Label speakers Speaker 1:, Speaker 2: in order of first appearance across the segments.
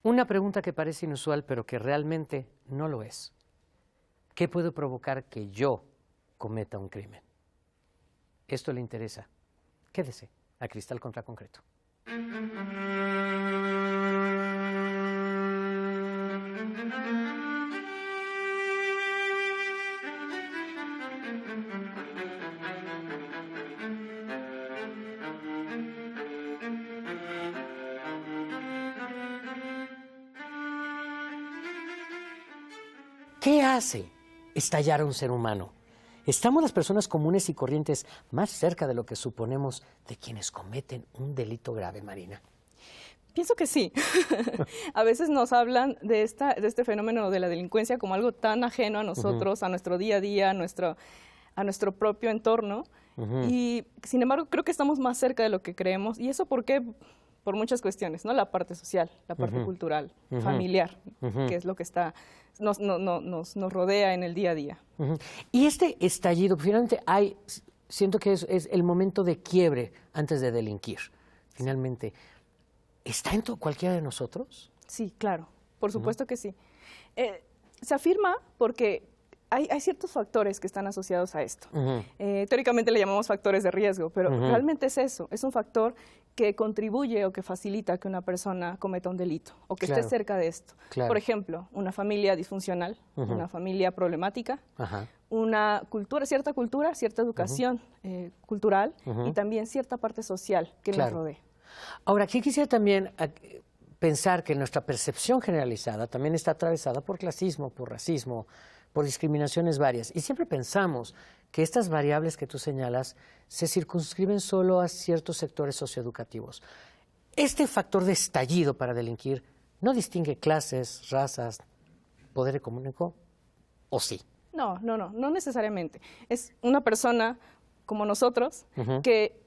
Speaker 1: Una pregunta que parece inusual, pero que realmente no lo es. ¿Qué puede provocar que yo cometa un crimen? ¿Esto le interesa? Quédese a Cristal contra Concreto. ¿Qué hace estallar a un ser humano? ¿Estamos las personas comunes y corrientes más cerca de lo que suponemos de quienes cometen un delito grave, Marina?
Speaker 2: Pienso que sí. A veces nos hablan de este fenómeno de la delincuencia como algo tan ajeno a nosotros, a nuestro día a día, a nuestro propio entorno. Y sin embargo, creo que estamos más cerca de lo que creemos. ¿Y eso por qué? Por muchas cuestiones, ¿no? La parte social, la parte cultural, familiar, que es lo que nos rodea en el día a día.
Speaker 1: Y este estallido, finalmente siento que es el momento de quiebre antes de delinquir. Finalmente, ¿está en cualquiera de nosotros?
Speaker 2: Sí, claro, por supuesto que sí. Se afirma porque hay ciertos factores que están asociados a esto. Teóricamente le llamamos factores de riesgo, pero realmente es eso, es un factor que contribuye o que facilita que una persona cometa un delito o que esté cerca de esto. Por ejemplo, una familia disfuncional, una familia problemática, una cultura, cierta educación cultural y también cierta parte social que nos rodea.
Speaker 1: Ahora, aquí quisiera también pensar que nuestra percepción generalizada también está atravesada por clasismo, por racismo, por discriminaciones varias. Y siempre pensamos que estas variables que tú señalas se circunscriben solo a ciertos sectores socioeducativos. Este factor de estallido para delinquir no distingue clases, razas, poder económico, ¿o sí?
Speaker 2: No necesariamente. Es una persona como nosotros que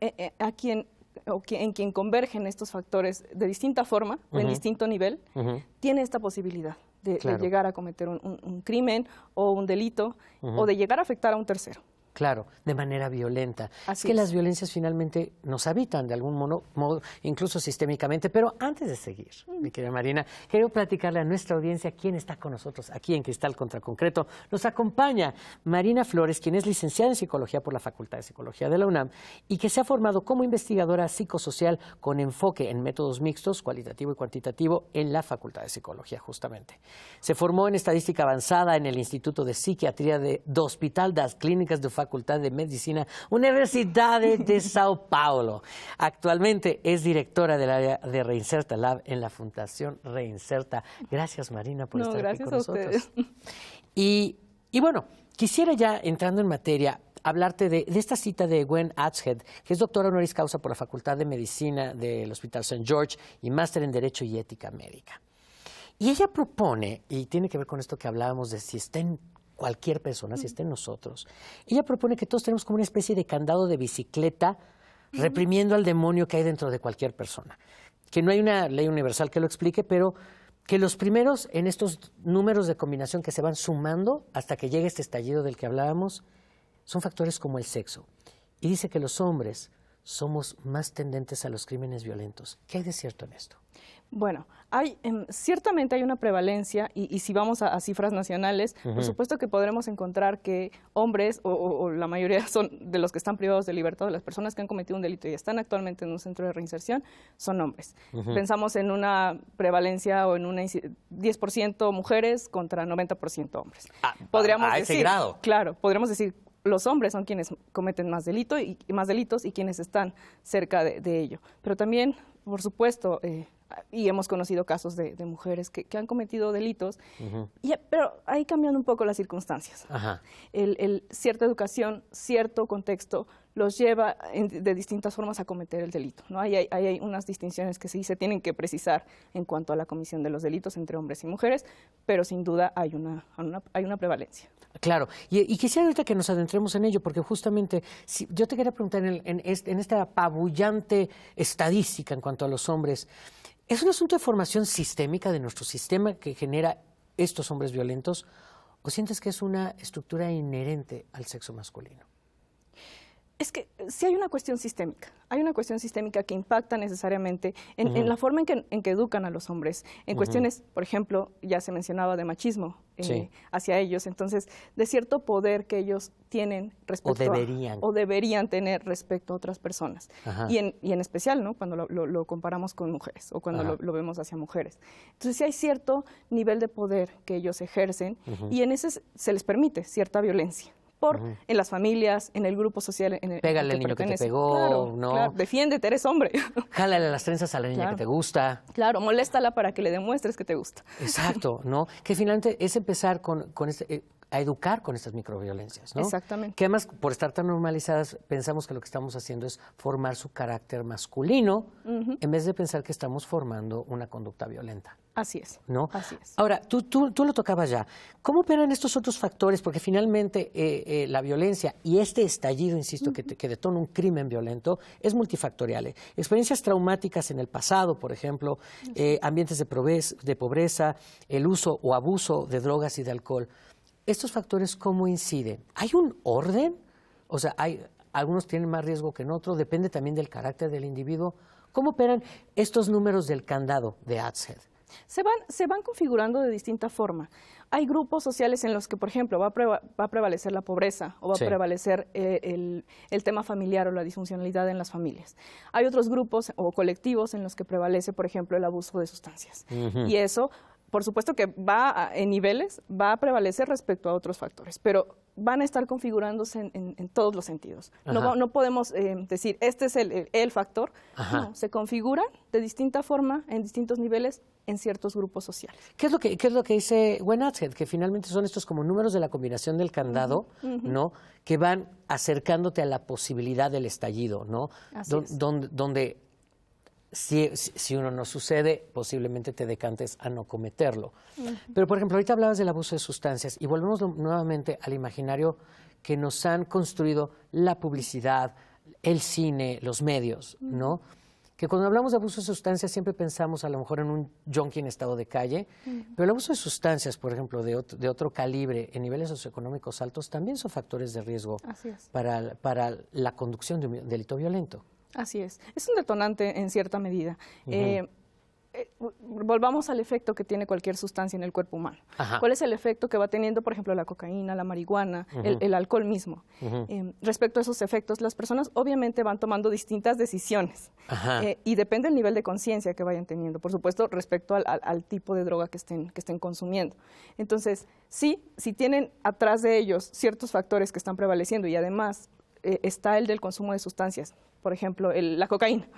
Speaker 2: en quien convergen estos factores de distinta forma o en distinto nivel, tiene esta posibilidad de llegar a cometer un crimen o un delito o de llegar a afectar a un tercero.
Speaker 1: Claro, de manera violenta.
Speaker 2: Así
Speaker 1: es que
Speaker 2: es.
Speaker 1: las violencias finalmente nos habitan de algún modo, incluso sistémicamente. Pero antes de seguir, mi querida Marina, quiero platicarle a nuestra audiencia quién está con nosotros aquí en Cristal contra Concreto. Nos acompaña Marina Flores, quien es licenciada en Psicología por la Facultad de Psicología de la UNAM y que se ha formado como investigadora psicosocial con enfoque en métodos mixtos, cualitativo y cuantitativo, en la Facultad de Psicología, justamente. Se formó en Estadística Avanzada en el Instituto de Psiquiatría do Hospital das Clínicas de Facultad de Medicina, Universidad de Sao Paulo. Actualmente es directora del área de Reinserta Lab en la Fundación Reinserta. Gracias, Marina, por estar aquí con nosotros. Y bueno, quisiera ya, entrando en materia, hablarte de esta cita de Gwen Adshead, que es doctora honoris causa por la Facultad de Medicina del Hospital St. George y máster en Derecho y Ética Médica. Y ella propone, y tiene que ver con esto que hablábamos de si está en cualquier persona, si está en nosotros, ella propone que todos tenemos como una especie de candado de bicicleta reprimiendo al demonio que hay dentro de cualquier persona. Que no hay una ley universal que lo explique, pero que los primeros en estos números de combinación que se van sumando hasta que llegue este estallido del que hablábamos, son factores como el sexo. Y dice que los hombres somos más tendentes a los crímenes violentos. ¿Qué hay de cierto en esto?
Speaker 2: Bueno, ciertamente hay una prevalencia y si vamos a cifras nacionales, por supuesto que podremos encontrar que hombres o la mayoría son de los que están privados de libertad, de las personas que han cometido un delito y están actualmente en un centro de reinserción, son hombres. Pensamos en una prevalencia o en una 10% mujeres contra 90% hombres.
Speaker 1: A ese grado.
Speaker 2: Claro, podríamos decir los hombres son quienes cometen más delitos y quienes están cerca de ello. Pero también, por supuesto, y hemos conocido casos de mujeres que han cometido delitos, pero ahí cambian un poco las circunstancias. Cierta educación, cierto contexto los lleva de distintas formas a cometer el delito, ¿no? Hay unas distinciones que sí se tienen que precisar en cuanto a la comisión de los delitos entre hombres y mujeres, pero sin duda hay una prevalencia.
Speaker 1: Claro, y quisiera ahorita que nos adentremos en ello, porque justamente yo te quería preguntar en esta apabullante estadística en cuanto a los hombres, ¿es un asunto de formación sistémica de nuestro sistema que genera estos hombres violentos o sientes que es una estructura inherente al sexo masculino?
Speaker 2: Es que sí hay una cuestión sistémica que impacta necesariamente en la forma en que educan a los hombres, en cuestiones, por ejemplo, ya se mencionaba de machismo hacia ellos, entonces, de cierto poder que ellos tienen respecto o deberían tener respecto a otras personas. Y en especial, ¿no? Cuando lo comparamos con mujeres o cuando lo vemos hacia mujeres. Entonces, sí hay cierto nivel de poder que ellos ejercen y en ese se les permite cierta violencia. En las familias, en el grupo social en el
Speaker 1: Pégale al niño que te pegó,
Speaker 2: claro,
Speaker 1: ¿no?
Speaker 2: Claro, defiéndete, eres hombre.
Speaker 1: Jálale las trenzas a la niña que te gusta.
Speaker 2: Claro, moléstala para que le demuestres que te gusta.
Speaker 1: Exacto, ¿no? Que finalmente es empezar a educar con estas microviolencias, ¿no?
Speaker 2: Exactamente.
Speaker 1: Que además, por estar tan normalizadas, pensamos que lo que estamos haciendo es formar su carácter masculino, en vez de pensar que estamos formando una conducta violenta.
Speaker 2: Así es,
Speaker 1: ¿no?
Speaker 2: Así es.
Speaker 1: Ahora, tú lo tocabas ya. ¿Cómo operan estos otros factores? Porque finalmente la violencia y este estallido, insisto, que detona un crimen violento, es multifactorial. Experiencias traumáticas en el pasado, por ejemplo, ambientes de pobreza, el uso o abuso de drogas y de alcohol. ¿Estos factores cómo inciden? ¿Hay un orden? O sea, algunos tienen más riesgo que en otros, depende también del carácter del individuo. ¿Cómo operan estos números del candado de ADSED?
Speaker 2: Se van configurando de distinta forma. Hay grupos sociales en los que, por ejemplo, va a prevalecer la pobreza o va a prevalecer el tema familiar o la disfuncionalidad en las familias. Hay otros grupos o colectivos en los que prevalece, por ejemplo, el abuso de sustancias. Y eso, por supuesto que en niveles, va a prevalecer respecto a otros factores, pero van a estar configurándose en todos los sentidos. No podemos decir, este es el factor. No, se configuran de distinta forma, en distintos niveles, en ciertos grupos sociales.
Speaker 1: ¿Qué es lo que dice Wenathed? Que finalmente son estos como números de la combinación del candado, ¿no? Que van acercándote a la posibilidad del estallido, ¿no? Donde si uno no sucede, posiblemente te decantes a no cometerlo. Pero, por ejemplo, ahorita hablabas del abuso de sustancias y volvemos nuevamente al imaginario que nos han construido la publicidad, el cine, los medios, ¿no? Que cuando hablamos de abuso de sustancias siempre pensamos a lo mejor en un junkie en estado de calle, pero el abuso de sustancias, por ejemplo, de otro calibre, en niveles socioeconómicos altos, también son factores de riesgo para la conducción de un delito violento.
Speaker 2: Así es un detonante en cierta medida. Volvamos al efecto que tiene cualquier sustancia en el cuerpo humano. ¿Cuál es el efecto que va teniendo, por ejemplo, la cocaína, la marihuana, el alcohol mismo? Respecto a esos efectos, las personas obviamente van tomando distintas decisiones y depende del nivel de conciencia que vayan teniendo, por supuesto, respecto al tipo de droga que estén consumiendo. Entonces, si tienen atrás de ellos ciertos factores que están prevaleciendo y además está el del consumo de sustancias, por ejemplo, la cocaína.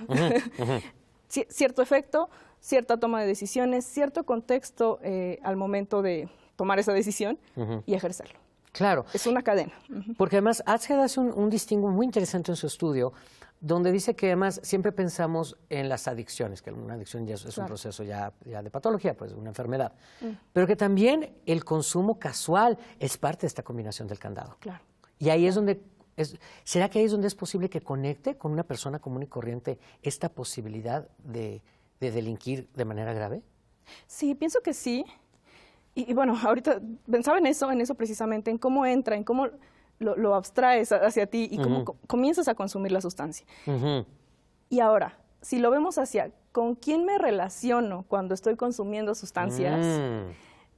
Speaker 2: Cierto efecto, cierta toma de decisiones, cierto contexto al momento de tomar esa decisión y ejercerlo.
Speaker 1: Claro.
Speaker 2: Es una cadena.
Speaker 1: Porque además ADSED hace un distingo muy interesante en su estudio, donde dice que además siempre pensamos en las adicciones, que una adicción ya es un proceso ya de patología, pues una enfermedad, pero que también el consumo casual es parte de esta combinación del candado.
Speaker 2: Claro.
Speaker 1: Y ahí es donde... ¿Será que ahí es donde es posible que conecte con una persona común y corriente esta posibilidad de delinquir de manera grave?
Speaker 2: Sí, pienso que sí. Y bueno, ahorita pensaba en eso precisamente, en cómo entra, en cómo lo abstraes hacia ti y cómo comienzas a consumir la sustancia. Y ahora, si lo vemos hacia con quién me relaciono cuando estoy consumiendo sustancias,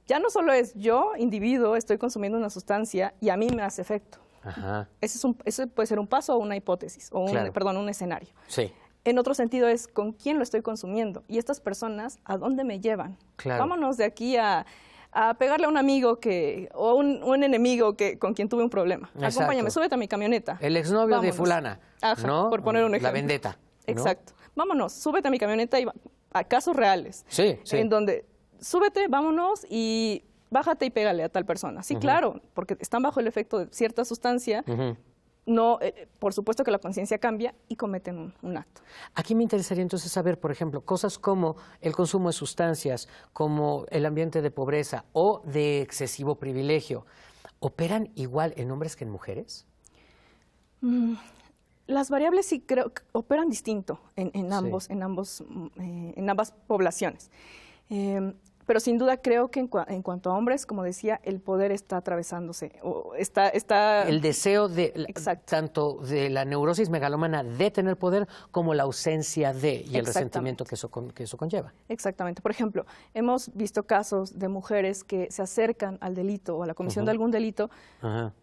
Speaker 2: ya no solo es yo, individuo, estoy consumiendo una sustancia y a mí me hace efecto. Ese puede ser un paso o una hipótesis, o un escenario.
Speaker 1: Sí.
Speaker 2: En otro sentido es con quién lo estoy consumiendo y estas personas a dónde me llevan.
Speaker 1: Claro.
Speaker 2: Vámonos de aquí a pegarle a un amigo o un enemigo con quien tuve un problema.
Speaker 1: Exacto.
Speaker 2: Acompáñame, súbete a mi camioneta.
Speaker 1: El exnovio de fulana, ¿no?
Speaker 2: Por poner un ejemplo.
Speaker 1: La vendetta, ¿no?
Speaker 2: Exacto. Vámonos, súbete a mi camioneta y a casos reales.
Speaker 1: Sí.
Speaker 2: En donde súbete, vámonos y bájate y pégale a tal persona. Sí, claro, porque están bajo el efecto de cierta sustancia. No, por supuesto que la conciencia cambia y cometen un acto.
Speaker 1: Aquí me interesaría entonces saber, por ejemplo, cosas como el consumo de sustancias, como el ambiente de pobreza o de excesivo privilegio, ¿operan igual en hombres que en mujeres?
Speaker 2: Las variables sí creo que operan distinto en ambas poblaciones. Pero sin duda creo que en cuanto a hombres, como decía, el poder está atravesándose, o está
Speaker 1: El deseo
Speaker 2: Exacto.
Speaker 1: tanto de la neurosis megalómana de tener poder como la ausencia de y el resentimiento que eso conlleva.
Speaker 2: Exactamente. Por ejemplo, hemos visto casos de mujeres que se acercan al delito o a la comisión de algún delito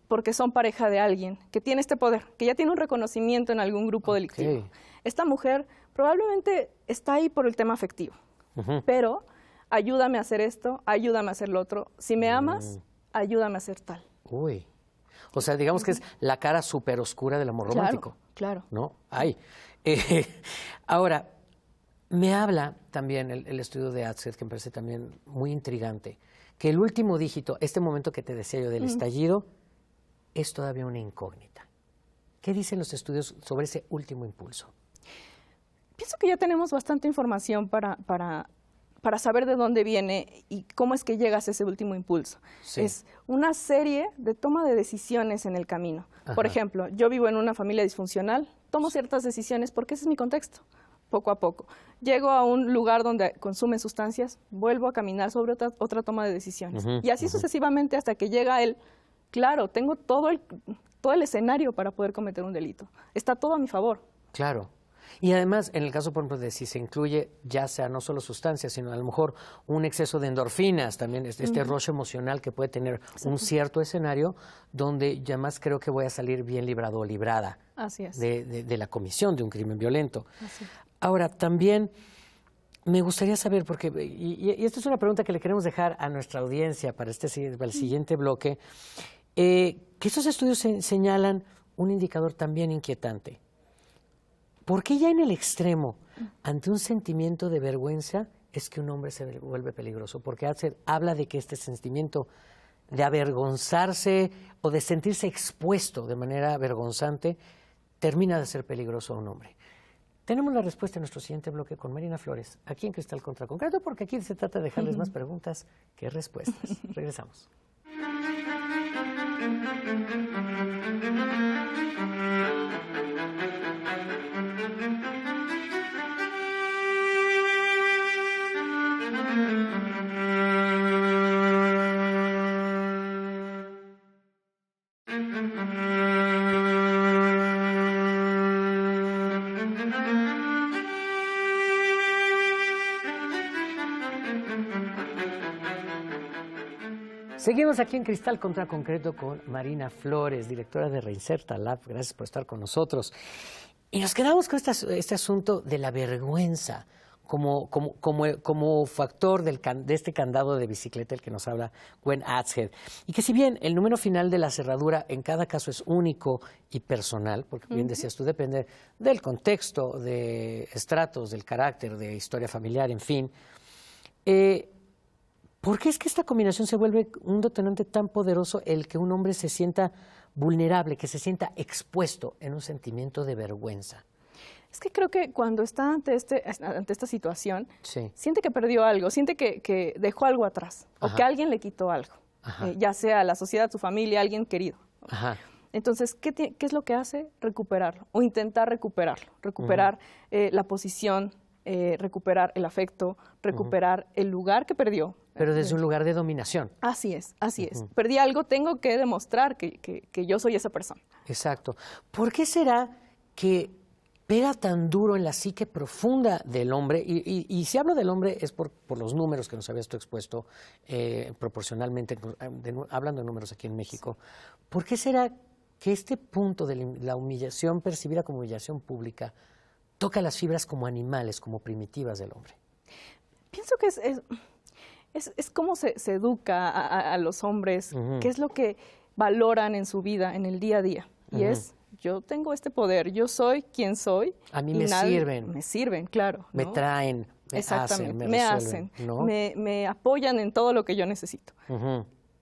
Speaker 2: porque son pareja de alguien que tiene este poder, que ya tiene un reconocimiento en algún grupo delictivo. Esta mujer probablemente está ahí por el tema afectivo, pero ayúdame a hacer esto, ayúdame a hacer lo otro. Si me amas, ayúdame a hacer tal.
Speaker 1: Uy. O sea, digamos que es la cara súper oscura del amor romántico.
Speaker 2: Claro.
Speaker 1: ¿No? Ay. Ahora, me habla también el estudio de Adshead, que me parece también muy intrigante, que el último dígito, este momento que te decía yo del estallido, es todavía una incógnita. ¿Qué dicen los estudios sobre ese último impulso?
Speaker 2: Pienso que ya tenemos bastante información para saber de dónde viene y cómo es que llegas a ese último impulso.
Speaker 1: Sí.
Speaker 2: Es una serie de toma de decisiones en el camino. Por ejemplo, yo vivo en una familia disfuncional, tomo ciertas decisiones porque ese es mi contexto, poco a poco. Llego a un lugar donde consumen sustancias, vuelvo a caminar sobre otra toma de decisiones. Y así sucesivamente hasta que llega él. Claro, tengo todo el escenario para poder cometer un delito. Está todo a mi favor.
Speaker 1: Claro. Y además, en el caso, por ejemplo, de si se incluye ya sea no solo sustancias, sino a lo mejor un exceso de endorfinas, también este rush emocional que puede tener un cierto escenario donde ya más creo que voy a salir bien librado o librada
Speaker 2: Así es.
Speaker 1: de la comisión de un crimen violento.
Speaker 2: Así es.
Speaker 1: Ahora, también me gustaría saber, porque, y esta es una pregunta que le queremos dejar a nuestra audiencia para el siguiente bloque, que estos estudios señalan un indicador también inquietante. ¿Por qué ya en el extremo, ante un sentimiento de vergüenza, es que un hombre se vuelve peligroso? Porque Adshead habla de que este sentimiento de avergonzarse o de sentirse expuesto de manera vergonzante termina de ser peligroso a un hombre. Tenemos la respuesta en nuestro siguiente bloque con Marina Flores, aquí en Cristal contra Concreto, porque aquí se trata de dejarles más preguntas que respuestas. Regresamos. Seguimos aquí en Cristal contra Concreto con Marina Flores, directora de Reinserta Lab. Gracias por estar con nosotros. Y nos quedamos con este asunto de la vergüenza como factor de este candado de bicicleta, el que nos habla Gwen Adshead. Y que si bien el número final de la cerradura en cada caso es único y personal, porque bien decías tú, depende del contexto, de estratos, del carácter, de historia familiar, en fin, ¿por qué es que esta combinación se vuelve un detonante tan poderoso el que un hombre se sienta vulnerable, que se sienta expuesto en un sentimiento de vergüenza?
Speaker 2: Es que creo que cuando está ante esta situación, siente que perdió algo, siente que dejó algo atrás, o que alguien le quitó algo, ya sea la sociedad, su familia, alguien querido. Entonces, ¿qué es lo que hace? Recuperarlo, o intentar recuperarlo, recuperar la posición, recuperar el afecto, recuperar el lugar que perdió.
Speaker 1: Pero desde un lugar de dominación.
Speaker 2: Así es, así es. Perdí algo, tengo que demostrar que yo soy esa persona.
Speaker 1: Exacto. ¿Por qué será que pega tan duro en la psique profunda del hombre? Y si hablo del hombre es por los números que nos habías tú expuesto proporcionalmente, hablando de números aquí en México. ¿Por qué será que este punto de la humillación percibida como humillación pública toca las fibras como animales, como primitivas del hombre?
Speaker 2: Pienso que es cómo se educa a los hombres, qué es lo que valoran en su vida, en el día a día. Y es, yo tengo este poder, yo soy quien soy.
Speaker 1: A mí me sirven.
Speaker 2: Me sirven, claro.
Speaker 1: Me traen, me
Speaker 2: Exactamente,
Speaker 1: hacen,
Speaker 2: me
Speaker 1: resuelven,
Speaker 2: hacen,
Speaker 1: ¿no?
Speaker 2: me apoyan en todo lo que yo necesito.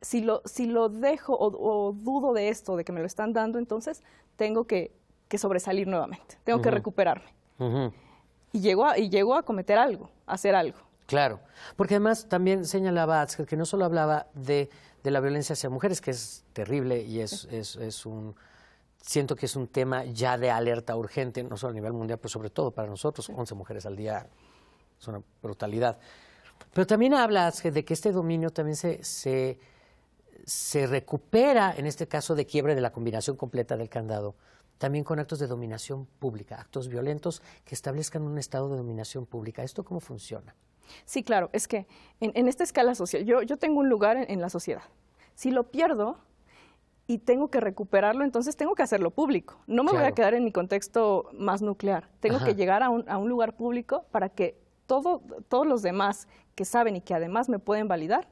Speaker 2: Si lo dejo o dudo de esto, de que me lo están dando, entonces tengo que sobresalir nuevamente, tengo que recuperarme. Y llego a cometer algo, a hacer algo.
Speaker 1: Claro, porque además también señalaba Adshead que no solo hablaba de la violencia hacia mujeres, que es terrible y siento que es un tema ya de alerta urgente, no solo a nivel mundial, pero sobre todo para nosotros, 11 mujeres al día, es una brutalidad. Pero también hablas de que este dominio también se recupera, en este caso de quiebre de la combinación completa del candado, también con actos de dominación pública, actos violentos que establezcan un estado de dominación pública. ¿Esto cómo funciona?
Speaker 2: Sí, claro, es que en esta escala social, yo tengo un lugar en la sociedad. Si lo pierdo y tengo que recuperarlo, entonces tengo que hacerlo público. No me voy a quedar en mi contexto más nuclear. Tengo que llegar a un lugar público para que todos los demás que saben y que además me pueden validar,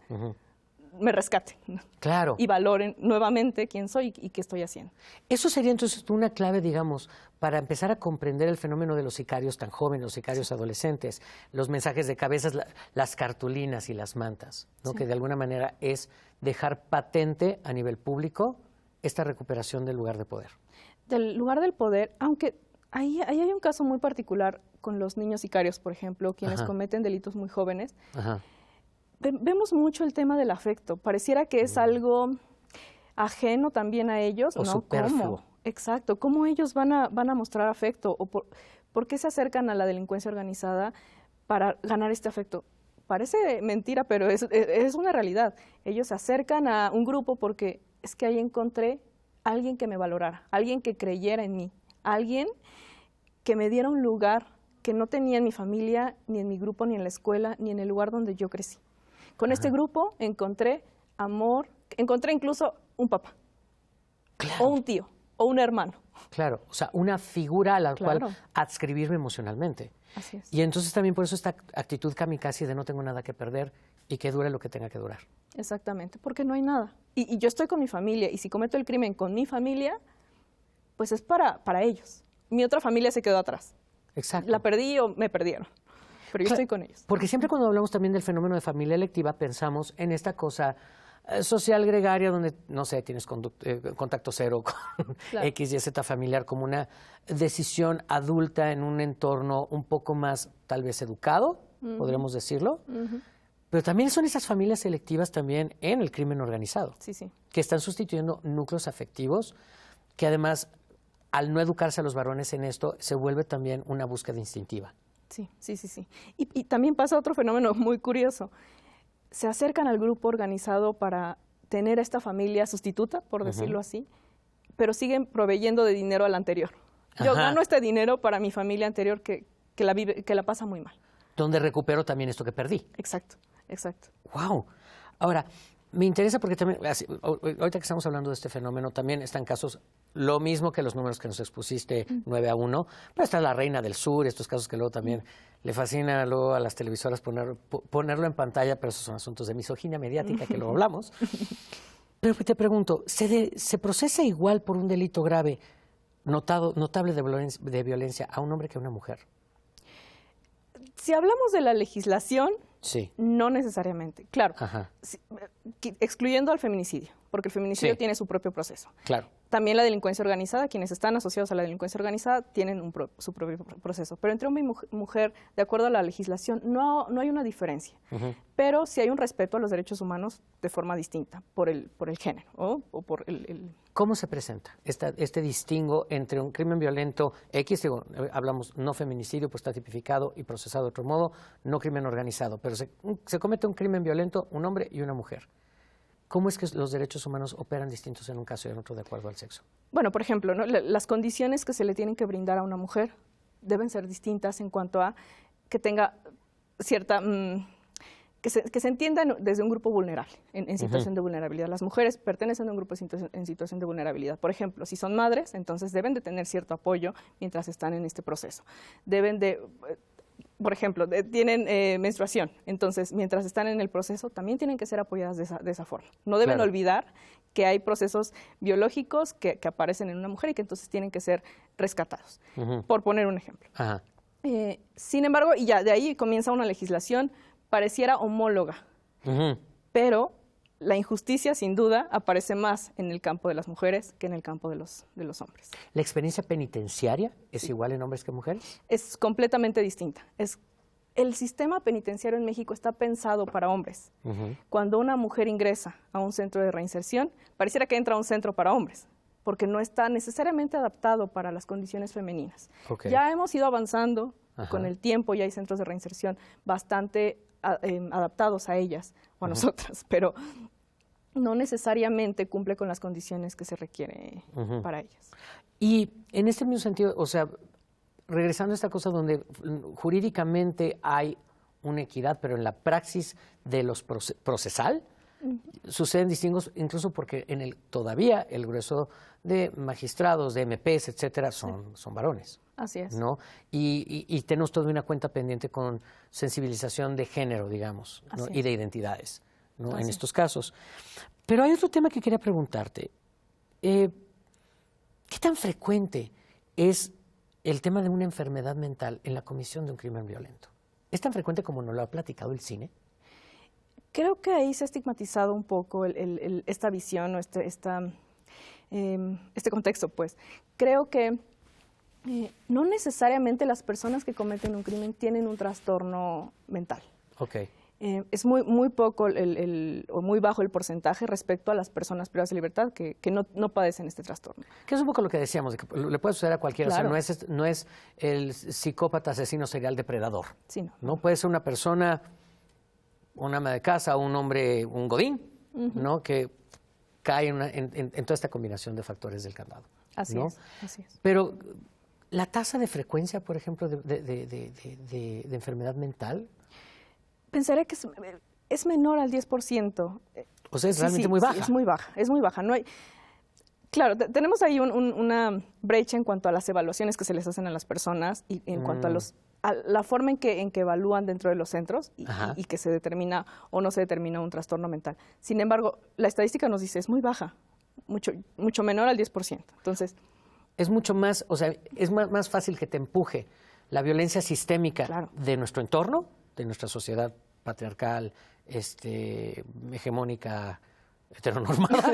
Speaker 2: me rescaten.
Speaker 1: Claro.
Speaker 2: Y valoren nuevamente quién soy y qué estoy haciendo.
Speaker 1: Eso sería entonces una clave, digamos, para empezar a comprender el fenómeno de los sicarios tan jóvenes, los sicarios adolescentes, los mensajes de cabezas, las cartulinas y las mantas, ¿no? Que de alguna manera es dejar patente a nivel público esta recuperación del lugar de poder. Del
Speaker 2: lugar del poder, aunque ahí hay un caso muy particular con los niños sicarios, por ejemplo, quienes cometen delitos muy jóvenes. Vemos mucho el tema del afecto. Pareciera que es algo ajeno también a ellos.
Speaker 1: O superfluo.
Speaker 2: ¿Cómo? Exacto. ¿Cómo ellos van a mostrar afecto? ¿O por qué se acercan a la delincuencia organizada para ganar este afecto? Parece mentira, pero es una realidad. Ellos se acercan a un grupo porque es que ahí encontré a alguien que me valorara, alguien que creyera en mí, alguien que me diera un lugar que no tenía en mi familia, ni en mi grupo, ni en la escuela, ni en el lugar donde yo crecí. Con este grupo encontré amor, encontré incluso un papá, o un tío, o un hermano.
Speaker 1: Claro, o sea, una figura a la cual adscribirme emocionalmente.
Speaker 2: Así es.
Speaker 1: Y entonces también por eso esta actitud kamikaze de no tengo nada que perder y que dure lo que tenga que durar.
Speaker 2: Exactamente, porque no hay nada. Y yo estoy con mi familia, y si cometo el crimen con mi familia, pues es para ellos. Mi otra familia se quedó atrás.
Speaker 1: Exacto.
Speaker 2: La perdí o me perdieron. Pero yo estoy con ellos.
Speaker 1: Porque siempre cuando hablamos también del fenómeno de familia electiva, pensamos en esta cosa social gregaria donde, no sé, tienes contacto cero con X y Z familiar, como una decisión adulta en un entorno un poco más, tal vez, educado, podríamos decirlo. Pero también son esas familias selectivas también en el crimen organizado, que están sustituyendo núcleos afectivos, que además, al no educarse a los varones en esto, se vuelve también una búsqueda instintiva.
Speaker 2: Sí. Y también pasa otro fenómeno muy curioso. Se acercan al grupo organizado para tener a esta familia sustituta, por decirlo así, pero siguen proveyendo de dinero al anterior. Yo gano este dinero para mi familia anterior que la pasa muy mal.
Speaker 1: Donde recupero también esto que perdí.
Speaker 2: Exacto.
Speaker 1: ¡Wow! Ahora, me interesa porque también, ahorita que estamos hablando de este fenómeno, también están casos, lo mismo que los números que nos expusiste, 9-1, pero está la Reina del Sur, estos casos que luego también le fascina luego a las televisoras ponerlo en pantalla, pero esos son asuntos de misoginia mediática que luego hablamos. Pero te pregunto, ¿se procesa igual por un delito grave notable de violencia a un hombre que a una mujer?
Speaker 2: Si hablamos de la legislación, no necesariamente. Claro, excluyendo al feminicidio, porque el feminicidio tiene su propio proceso.
Speaker 1: Claro.
Speaker 2: También la delincuencia organizada, quienes están asociados a la delincuencia organizada tienen su propio proceso. Pero entre hombre y mujer, de acuerdo a la legislación, no hay una diferencia. Pero sí hay un respeto a los derechos humanos de forma distinta, por el género o por el...
Speaker 1: ¿Cómo se presenta este distingo entre un crimen violento X, hablamos no feminicidio, pues está tipificado y procesado de otro modo, no crimen organizado, pero se comete un crimen violento un hombre y una mujer? ¿Cómo es que los derechos humanos operan distintos en un caso y en otro de acuerdo al sexo?
Speaker 2: Bueno, por ejemplo, las condiciones que se le tienen que brindar a una mujer deben ser distintas en cuanto a que tenga cierta... que se entienda desde un grupo vulnerable, en situación de vulnerabilidad. Las mujeres pertenecen a un grupo en situación de vulnerabilidad. Por ejemplo, si son madres, entonces deben de tener cierto apoyo mientras están en este proceso. Deben de... Por ejemplo, tienen menstruación, entonces mientras están en el proceso también tienen que ser apoyadas de esa forma. No deben olvidar que hay procesos biológicos que aparecen en una mujer y que entonces tienen que ser rescatados, por poner un ejemplo. Sin embargo, y ya de ahí comienza una legislación pareciera homóloga, pero la injusticia sin duda aparece más en el campo de las mujeres que en el campo de los hombres.
Speaker 1: ¿La experiencia penitenciaria es igual en hombres que mujeres?
Speaker 2: Es completamente distinta. El sistema penitenciario en México está pensado para hombres. Cuando una mujer ingresa a un centro de reinserción, pareciera que entra a un centro para hombres, porque no está necesariamente adaptado para las condiciones femeninas. Ya hemos ido avanzando con el tiempo, ya hay centros de reinserción bastante adaptados a ellas o a nosotras, pero no necesariamente cumple con las condiciones que se requiere para ellas.
Speaker 1: Y en este mismo sentido, o sea, regresando a esta cosa donde jurídicamente hay una equidad, pero en la praxis de los procesal suceden distingos, incluso porque todavía el grueso de magistrados, de MPs, etcétera, son varones.
Speaker 2: Así es.
Speaker 1: ¿No? Y tenemos toda una cuenta pendiente con sensibilización de género, digamos, ¿no? Y de identidades, ¿no? En estos casos. Pero hay otro tema que quería preguntarte. ¿Qué tan frecuente es el tema de una enfermedad mental en la comisión de un crimen violento? ¿Es tan frecuente como nos lo ha platicado el cine?
Speaker 2: Creo que ahí se ha estigmatizado un poco esta visión o este contexto, pues. Creo que no necesariamente las personas que cometen un crimen tienen un trastorno mental.
Speaker 1: Okay.
Speaker 2: Es muy poco o muy bajo el porcentaje respecto a las personas privadas de libertad que no padecen este trastorno.
Speaker 1: Que es un poco lo que decíamos, de que le puede suceder a cualquiera.
Speaker 2: Claro.
Speaker 1: O sea, no es el psicópata, asesino serial depredador.
Speaker 2: Sí,
Speaker 1: no puede ser una persona, una ama de casa, un hombre, un godín, ¿no? Que cae en toda esta combinación de factores del candado.
Speaker 2: Así
Speaker 1: ¿no?
Speaker 2: es.
Speaker 1: Pero la tasa de frecuencia, por ejemplo, de enfermedad mental,
Speaker 2: pensaría que es menor al 10%.
Speaker 1: O sea, es realmente muy baja.
Speaker 2: Sí, es muy baja. No hay, claro, tenemos ahí una brecha en cuanto a las evaluaciones que se les hacen a las personas y en cuanto a la forma en que evalúan dentro de los centros y que se determina o no se determina un trastorno mental. Sin embargo, la estadística nos dice es muy baja, mucho menor al 10%. Entonces,
Speaker 1: es mucho más, o sea, es más fácil que te empuje la violencia sistémica de nuestro entorno, de nuestra sociedad patriarcal, hegemónica, heteronormada,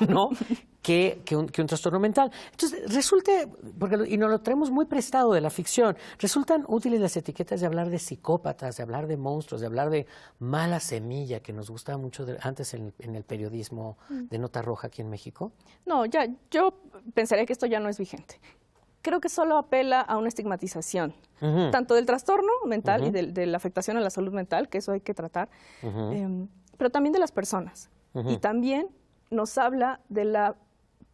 Speaker 1: ¿no? que un trastorno mental. Entonces, y nos lo traemos muy prestado de la ficción, resultan útiles las etiquetas de hablar de psicópatas, de hablar de monstruos, de hablar de mala semilla, que nos gustaba mucho antes en el periodismo de Nota Roja aquí en México.
Speaker 2: No, yo pensaría que esto ya no es vigente. Creo que solo apela a una estigmatización, tanto del trastorno mental y de la afectación a la salud mental, que eso hay que tratar, pero también de las personas. Y también nos habla de la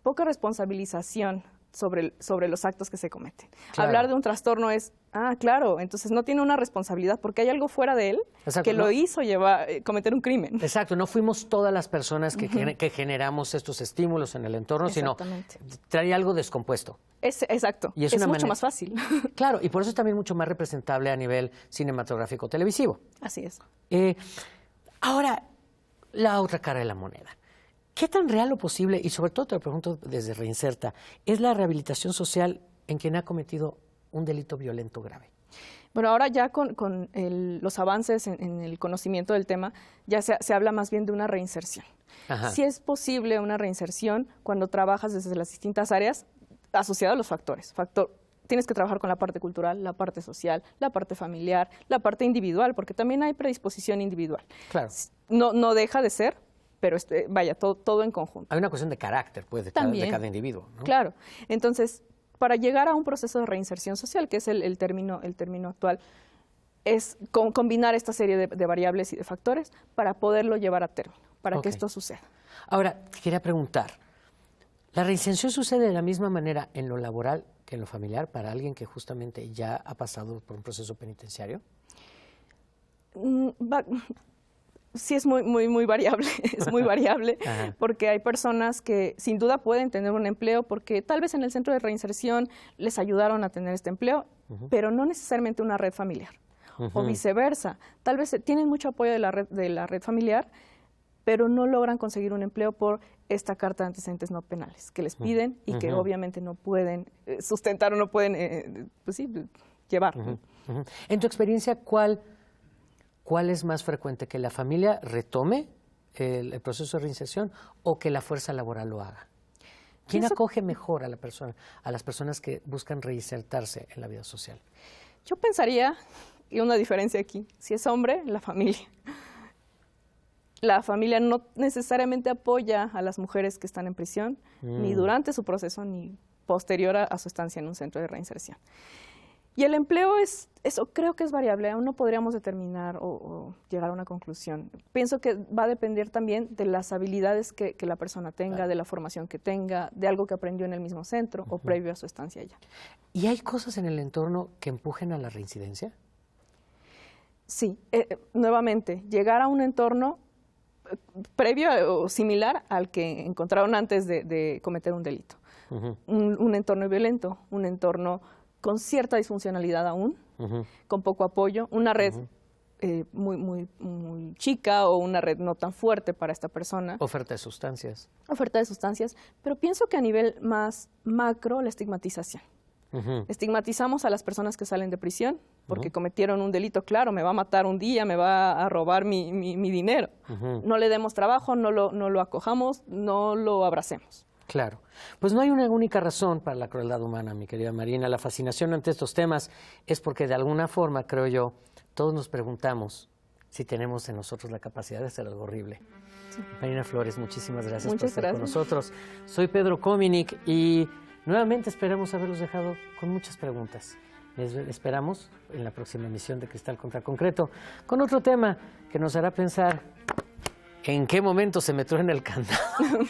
Speaker 2: poca responsabilización sobre los actos que se cometen.
Speaker 1: Claro.
Speaker 2: Hablar de un trastorno es, claro, entonces no tiene una responsabilidad porque hay algo fuera de él que lo hizo cometer un crimen.
Speaker 1: Exacto, no fuimos todas las personas que generamos estos estímulos en el entorno, sino trae algo descompuesto.
Speaker 2: Exacto,
Speaker 1: y
Speaker 2: es mucho más fácil.
Speaker 1: Claro, y por eso es también mucho más representable a nivel cinematográfico televisivo.
Speaker 2: Así es.
Speaker 1: Ahora, la otra cara de la moneda. ¿Qué tan real o posible, y sobre todo te lo pregunto desde Reinserta, es la rehabilitación social en quien ha cometido un delito violento grave?
Speaker 2: Bueno, ahora ya con los avances en el conocimiento del tema, ya se habla más bien de una reinserción. Sí es posible una reinserción cuando trabajas desde las distintas áreas asociadas a los factores. Tienes que trabajar con la parte cultural, la parte social, la parte familiar, la parte individual, porque también hay predisposición individual.
Speaker 1: Claro.
Speaker 2: No deja de ser, pero todo en conjunto.
Speaker 1: Hay una cuestión de carácter, pues, de cada individuo, ¿no?
Speaker 2: Claro. Entonces, para llegar a un proceso de reinserción social, que es el término actual, es combinar esta serie de variables y de factores para poderlo llevar a término, para que esto suceda.
Speaker 1: Ahora, te quería preguntar, ¿la reinserción sucede de la misma manera en lo laboral que en lo familiar para alguien que justamente ya ha pasado por un proceso penitenciario?
Speaker 2: Sí, es muy variable, es muy variable, porque hay personas que sin duda pueden tener un empleo porque tal vez en el centro de reinserción les ayudaron a tener este empleo, pero no necesariamente una red familiar, o viceversa. Tal vez tienen mucho apoyo de la red familiar, pero no logran conseguir un empleo por esta carta de antecedentes no penales que les piden y que obviamente no pueden sustentar o no pueden llevar.
Speaker 1: En tu experiencia, ¿cuál es más frecuente? ¿Que la familia retome el proceso de reinserción o que la fuerza laboral lo haga? ¿Quién acoge mejor a las personas que buscan reinsertarse en la vida social?
Speaker 2: Yo pensaría, y una diferencia aquí, si es hombre, la familia. La familia no necesariamente apoya a las mujeres que están en prisión, ni durante su proceso, ni posterior a su estancia en un centro de reinserción. Y el empleo eso creo que es variable, aún no podríamos determinar o llegar a una conclusión. Pienso que va a depender también de las habilidades que la persona tenga, de la formación que tenga, de algo que aprendió en el mismo centro o previo a su estancia allá.
Speaker 1: ¿Y hay cosas en el entorno que empujen a la reincidencia?
Speaker 2: Sí, nuevamente, llegar a un entorno previo o similar al que encontraron antes de cometer un delito. Un entorno violento, un entorno con cierta disfuncionalidad aún, con poco apoyo, una red muy chica o una red no tan fuerte para esta persona.
Speaker 1: Oferta de sustancias.
Speaker 2: Oferta de sustancias, pero pienso que a nivel más macro, la estigmatización. Estigmatizamos a las personas que salen de prisión porque cometieron un delito, claro, me va a matar un día, me va a robar mi dinero. No le demos trabajo, no lo acojamos, no lo abracemos.
Speaker 1: Claro. Pues no hay una única razón para la crueldad humana, mi querida Marina. La fascinación ante estos temas es porque de alguna forma, creo yo, todos nos preguntamos si tenemos en nosotros la capacidad de hacer algo horrible. Sí. Marina Flores, muchísimas gracias por estar con nosotros. Soy Pedro Cominic y nuevamente esperamos haberlos dejado con muchas preguntas. Les esperamos en la próxima emisión de Cristal contra Concreto con otro tema que nos hará pensar en qué momento se me truena el candado,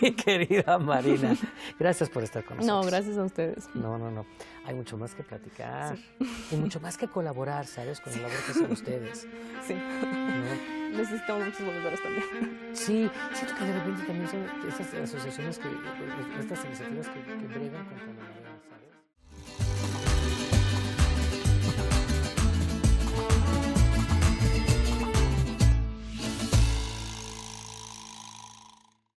Speaker 1: mi querida Marina. Gracias por estar con nosotros.
Speaker 2: No, gracias a ustedes.
Speaker 1: No. Hay mucho más que platicar. Sí. Y mucho más que colaborar, ¿sabes? Con la labor que hacen ustedes.
Speaker 2: Sí. ¿No? Necesitamos muchos voluntarios también.
Speaker 1: Sí, siento que de repente también son estas asociaciones, estas iniciativas que bregan contra la